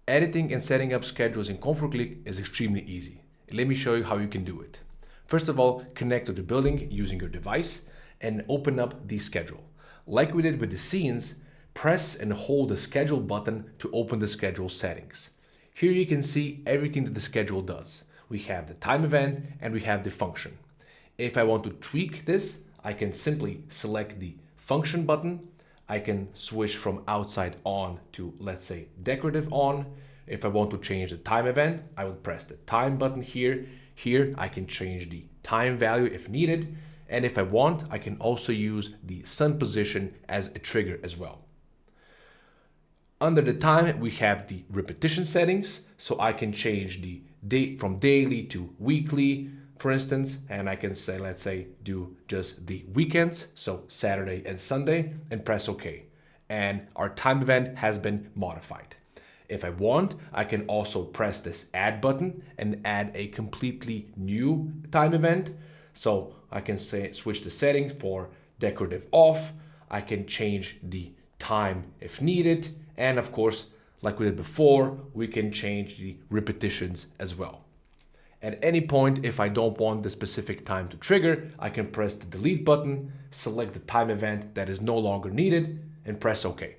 Editing and setting up schedules in ComfortClick is extremely easy. Let me show you how you can do it. First of all, connect to the building using your device and open up the schedule. Like we did with the scenes, press and hold the schedule button to open the schedule settings. Here you can see everything that the schedule does. We have the time event and we have the function. If I want to tweak this, I can simply select the function button. I can switch from outside on to, let's say, decorative on. If I want to change the time event, I will press the time button here. Here I can change the time value if needed. And if I want, I can also use the sun position as a trigger as well. Under the time, we have the repetition settings. So I can change the date from daily to weekly, for instance, and I can say, let's say, do just the weekends, so Saturday and Sunday, and press OK. And our time event has been modified. If I want, I can also press this add button and add a completely new time event. So I can say switch the setting for decorative off. I can change the time if needed. And of course, like we did before, we can change the repetitions as well. At any point, if I don't want the specific time to trigger, I can press the delete button, select the time event that is no longer needed, and press OK.